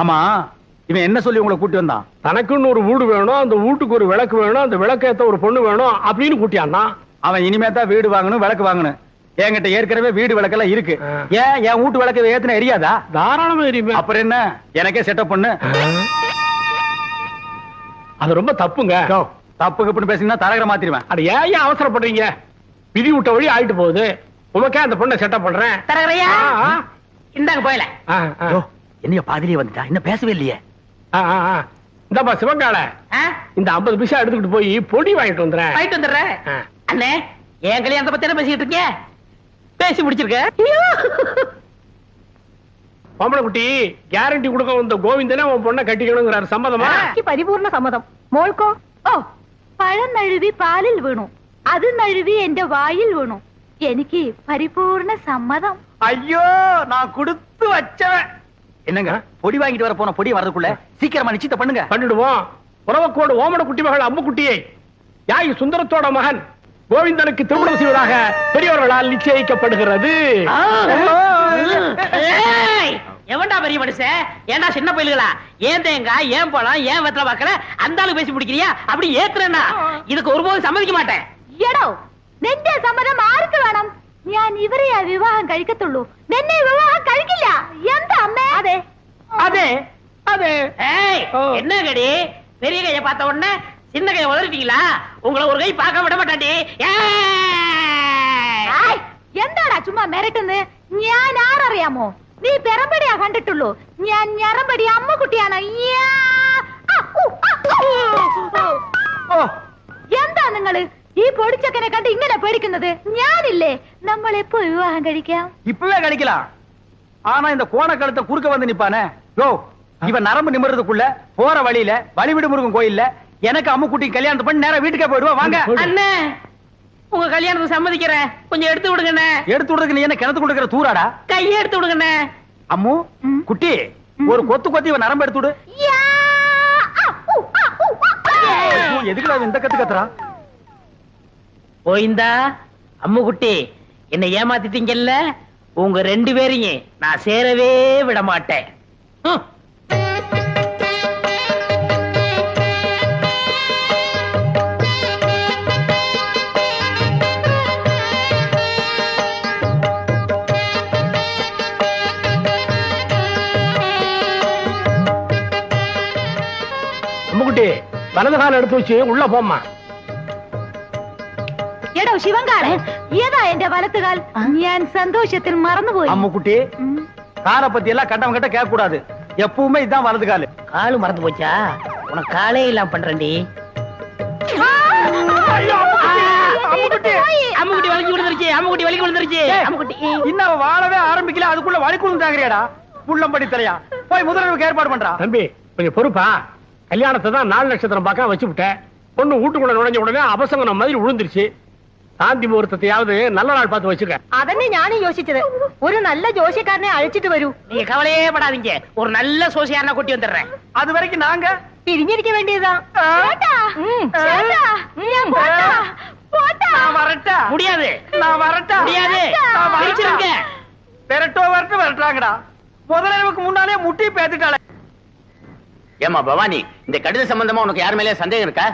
ஆமா இவன் என்ன சொல்லி உங்களை கூட்டி வந்தான்? தனக்குன்னு ஒரு வீடு வேணும், அந்த வீட்டுக்கு ஒரு விளக்கு வேணும், அந்த விளக்கேத்த ஒரு பொண்ணு வேணும் அப்படின்னு கூட்டியான்னா. அவன் இனிமே தான் வீடு வாங்கணும், விளக்கு வாங்கணும். என்கிட்ட ஏற்கனவே வீடு விளக்கெல்லாம் இருக்கு. ஏன் என் வீட்டு விளக்கு ஏத்துன எரியாதா? தாராளமா எரியுமே. அப்புறம் என்ன, எனக்கே செட்டப் பண்ணு. அது ரொம்ப தப்புங்க. தப்புக்கு பேசினா தரகர மாத்திருவேன். அது ஏன் அவசரப்படுறீங்க? விதி விட்ட வழி ஆயிட்டு போகுது. உமக்கே அந்த பொண்ணை செட்டப் பண்றேன். தரகரையா இந்தாங்க போயல. என்னைய பாதிலேயே வந்துட்டா, இன்னும் பேசவே இல்லையே. இந்தப்பா சிவங்கால, இந்த 50 பைசா எடுத்துக்கிட்டு போய் பொடி வாங்கிட்டு வந்துடுறேன். வாங்கிட்டு வந்துடுறேன். அண்ணே என் கல்யாணத்தை பத்தி என்ன பேசிட்டு இருக்கீங்க? பேசி முடிச்சிருக்க. பொம்பளை குட்டி கேரண்டி கொடுக்க வந்த கோவிந்தனே உன் பொண்ணை கட்டிக்கணுங்கிறாரு. சம்மதமா? പരിപൂർണ സമ്മതം. മോൾക്കോ? ഓ പഴം നഴുവി പാലിൽ വീണു, അത് നഴുവി എന്റെ വായിൽ വീണു. എനിക്ക് പരിപൂർണ സമ്മതം. ஐயோ நான் கொடுத்து வச்சவன். என்னங்க பொடி வாங்கிட்டு வர போன பொடி வரதுக்குள்ள சீக்கிரமா நிச்சயத்தை பண்ணுங்க. பண்ணிடுவோம். உறவக்கோடு ஓமன குட்டி மகள் அம்முக்குட்டியை யாய் சுந்தரத்தோட மகன் கோவிந்தனுக்கு திருமணம் செய்வதாக பெரியவர்களால் நிச்சயிக்கப்படுகிறது. எவன்டா பெரிய மனுஷன்? ஏன்டா சின்ன பயில்களா? ஏன் தேங்காய், ஏன் பழம், ஏன் வெத்தலை பாக்கல அந்த ஆளு பேசி முடிக்கிறியா? அப்படி ஏத்துறேன்னா இதுக்கு ஒருபோதும் சம்மதிக்க மாட்டேன். എടോ നിന്റെ സമ്മതം ആർക്ക് വേണം? ഞാൻ ഇവരെയാ വിവാഹം കഴിക്കത്തുള്ളൂ, നിന്നെ വിവാഹം കഴിക്കില്ല. എന്താ അമ്മേ? അതെ அதே அதே. ஏய் என்ன கடி, பெரிய கையை பார்த்த உடனே சின்ன கையை உதறிட்டீங்களா? உங்களை ஒரு கை பார்க்க விட மாட்டாண்டி. എന്താടാ ചുമ്മാ മെരട്ടുന്ന്? ഞാൻ ആരറിയാമോ? നീ പെറമ്പടിയാ കണ്ടിട്ടുള്ളൂ ഞാൻ ഞറമ്പടി അമ്മക്കുട്ടിയാണ് എന്താ നിങ്ങള് ഈ പൊടിച്ചക്കനെ കണ്ട് ഇങ്ങനെ പേടിക്കുന്നത്? ഞാനില്ലേ, നമ്മൾ എപ്പോ വിവാഹം കഴിക്കാം? இப்பவே கழிக்கலாம். ஆனா இந்த கோணக்கழுத்தை குறுக்க வந்து நிப்பானே யோ, இவன் நரம்பு நிமிர்றதுக்குள்ள போற வழியில வழிவிடு முருகன் கோயில்ல எனக்கு அம்முக்குட்டி கல்யாணத்தை பண்ணி நேரா வீட்டுக்கே போயிடுவா. வாங்க அண்ணே, உங்க கல்யாணத்துக்கு சம்மதிக்கிறேன், கொஞ்சம் எடுத்து விடுங்கண்ணே. எடுத்து விடுறதுக்கு நீ என்ன கிணத்து கொடுக்கிற தூராடா? கையை எடுத்து விடுங்கண்ணே. அம்மு குட்டி, ஒரு கொத்து கொத்தி இவன் நரம்பு எடுத்து விடு. எதுக்குடா இந்த கத்து கத்துறா? போயிந்தா அம்முக்குட்டி, என்ன ஏமாத்திட்டீங்கல்ல, உங்க 2 பேரையும் நான் சேரவே விட மாட்டேன். அம்முக்குட்டி, வலது கால எடுத்து வச்சு உள்ள போம்மா. എടോ ശിവങ്കാളെ, ഏതാ എന്റെ വലത്തുകാൽ? ഞാൻ സന്തോഷത്തിൽ മറന്നുപോയി. அம்முக்குட்டி, காலை பத்தி எல்லாம் கட்டம் கட்ட கேட்க கூடாது. எப்பவுமே இதான் வலது காலு. காலு மறந்து போச்சா? உனக்கு காலே இல்லாம பண்றேன்டி. அம்முக்குட்டி வலிக்கு விழுந்துருச்சு, அம்முக்குட்டி வலிக்கு விழுந்துருச்சு. அம்முக்குட்டி இன்னும் அவன் வாழவே ஆரம்பிக்கல, அதுக்குள்ள வலிக்குழுந்து தாங்கறியாடா? புள்ளம்படி தலையா, போய் முதல்வருக்கு ஏற்பாடு பண்றா. தம்பி கொஞ்சம் பொறுப்பா. கல்யாணத்தை தான் 4 நட்சத்திரம் பார்க்க வச்சு விட்டேன். பொண்ணு வீட்டுக்குள்ள நுழைஞ்ச உடனே அபசங்கனம் மாதிரி விழுந்துருச்சு. சாந்தி முகூர்த்தத்தையாவது நல்ல நாள் பார்த்து வச்சுக்க. അതന്നെ ഞാനും യോசிച്ചത്. ഒരു നല്ല ജോഷിക്കാരനെ അഴിച്ചിട്ട് വരൂ. நீங்க கவலையே படாதீங்க, ஒரு நல்ல சோசியாரனை கூட்டி வந்துடுறேன். அது வரைக்கும் நாங்க പിരിഞ്ഞിരിക്ക വേണ്ടിയതാ. நான் வரட்டா? முடியாது, நான் வரட்டா? முடியாது. பிரிச்சிருங்க. விரட்டோ வரட்டு விரட்டாங்கடா. முதல்வருக்கு முன்னாலே முட்டி பேத்துட்டாளே. ஏமா பவானி, இந்த கடித சம்பந்தமா உனக்கு யார் மேலே சந்தேகம் இருக்கா?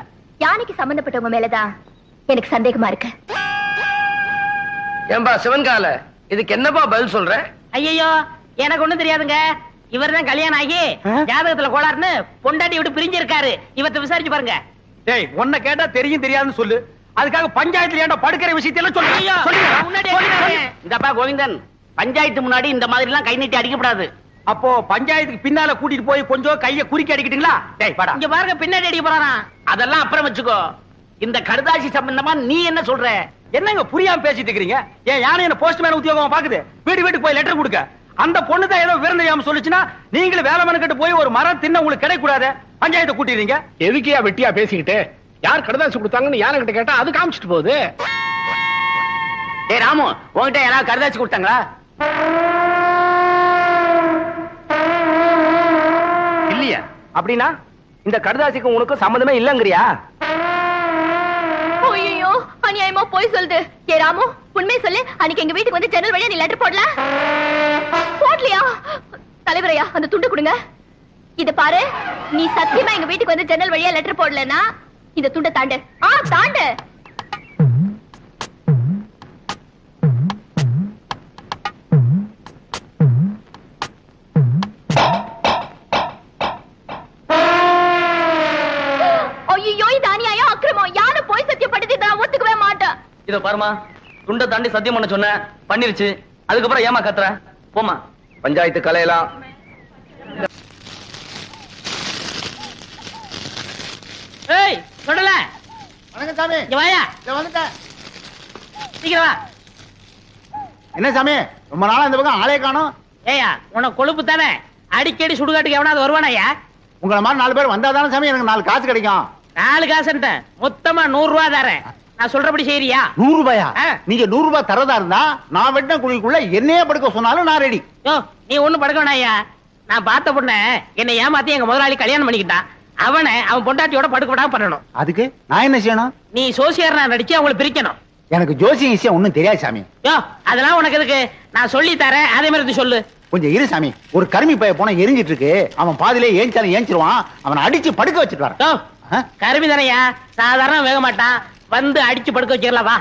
யானைக்கு சம்பந்தப்பட்டவங்க மேலதான் எனக்கு சந்தேகமா இருக்கு. ஏம்பா சிவன்கால, இதுக்கு என்னப்பா பதில் சொல்ற? ஐயோ, எனக்கு ஒண்ணும் தெரியாதுங்க. இவர்தான் கல்யாணம் ஆகி ஜாதகத்துல கோளாறுன்னு பொண்டாட்டி விட்டு பிரிஞ்சிருக்காரு. இவத்தை விசாரிச்சு பாருங்க. டேய், உன்னை கேட்டா தெரியும் தெரியாதுன்னு சொல்லு. அதுக்காக பஞ்சாயத்துல ஏன்டா படுக்கிற விஷயத்தையெல்லாம் சொல்லு. ஐயோ, முன்னாடி சொல்லிடுறேன். இந்தப்பா கோவிந்தன், பஞ்சாயத்து முன்னாடி இந்த மாதிரி எல்லாம் கை நீட்டி அடிக்கப்படாது. அப்போ பஞ்சாயத்துக்கு பின்னால கூட்டிட்டு போய் கொஞ்சம் கைய குறுக்கி அடிக்கிட்டீங்களா? டேய் பாடா. இங்க பாருங்க, பின்னாடி அடிக்க போறாராம். அதெல்லாம் அப்புறம் வச்சுக்கோ. இந்த கடுதாசி சம்பந்தமா நீ என்ன சொல்ற? என்னங்க புரியாம பேசிட்டு இருக்கீங்க? ஏன் யானை என்ன போஸ்ட்மேன் உத்தியோகம் பாக்குது? வீட்டுக்கு போய் லெட்டர் கொடுக்க. அந்த பொண்ணு தான் ஏதோ விவரம் தெரியாம சொல்லுச்சுன்னா நீங்களும் வேலை மனக்கிட்டு போய் ஒரு மரம் தின்ன உங்களுக்கு கிடைக்க கூடாது. பஞ்சாயத்தை கூட்டிடுறீங்க. எதுக்கியா வெட்டியா பேசிக்கிட்டு? யார் கடுதாசி கொடுத்தாங்கன்னு யானை கிட்ட கேட்டா அது காமிச்சிட்டு போகுது. ஏய் ராமு, உன்கிட்ட யாராவது கடுதாசி கொடுத்தாங்களா? இல்லையா? அப்படின்னா இந்த கடுதாசிக்கு உனக்கு சம்மந்தமே இல்லங்கறியா? ஐயோ, அநியாயமா போய் சொல்லுது. ஏ ராமு, உண்மை சொல்லு. அன்னைக்கு எங்க வீட்டுக்கு வந்து ஜன்னல் வழியா நீ லெட்டர் போடலையா? தலைவரையா, அந்த துண்டு கொடுங்க. இத பாரு, நீ சத்தியமா எங்க வீட்டுக்கு வந்து ஜன்னல் வழியா லெட்டர் போடலன்னா இந்த துண்டை தாண்டு. தாண்டு. ஐயோ, இது அநியாயம், அக்கிரமம். யாரும் போய் சத்தியப்பட்டது நான் ஒத்துக்கவே மாட்டேன். இத பாருமா, துண்டை தாண்டி சத்தியம் பண்ண சொன்ன, பண்ணிருச்சு. அதுக்கப்புறம் ஏமா கத்துற? போமா, பஞ்சாயத்து கலையலாம். ஏய், சொல்லல. வணக்கம் சாமி. இங்க வாயா. வந்துட்டேன். சீக்கிரம் வா. என்ன சாமி, ரொம்ப நாளா இந்த பக்கம் ஆளே காணோம். ஏயா, உனக்கு கொழுப்பு தானே? அடிக்கடி சுடுகாட்டுக்கு எவனாவது வருவானாயா? உங்களை மாதிரி 4 பேர் வந்தாதானே சாமி எனக்கு 4 காசு கிடைக்கும். 4 காசுன்ட்ட மொத்தமா 100 ரூபா தரேன். நான் சொல்றபடி செய்யறியா? 100 ரூபாயா? ஆ. நீங்க 100 ரூபாய் தரதா இருந்தா நான் வெட்டின குழிக்குள்ள என்னையே படுக்க சொன்னாலும் நான் ரெடி. யோ, நீ ஒண்ணும் படுக்க வேணாயா. நான் பார்த்த பொண்ண என்னை ஏமாத்தி எங்க முதலாளி கல்யாணம் பண்ணிக்கிட்டான். அவன் பொண்டாட்டியோட படுக்க விடாம பண்ணணும். அதுக்கு நான் என்ன செய்யணும்? நீ சோசியர் நடிச்சு அவங்களை பிரிக்கணும். எனக்கு ஜோசியம் விஷயம் ஒண்ணும் தெரியாது சாமி. யோ, அதெல்லாம் உனக்கு எதுக்கு? நான் சொல்லி தரேன், அதே மாதிரி சொல்லு. கொஞ்சம் இரு சாமி. ஒரு கருமி பைய போனா எரிஞ்சிட்டு இருக்கு. அவன் பாதிலே ஏஞ்சாலும் ஏஞ்சிருவான். அவனை அடிச்சு படுக்க வச்சுட்டு வரேன். யோ, கருமி தானையா, சாதாரண வேக மாட்டான். வந்து அடிச்சு படுக்க வச்சிடலாம், வா.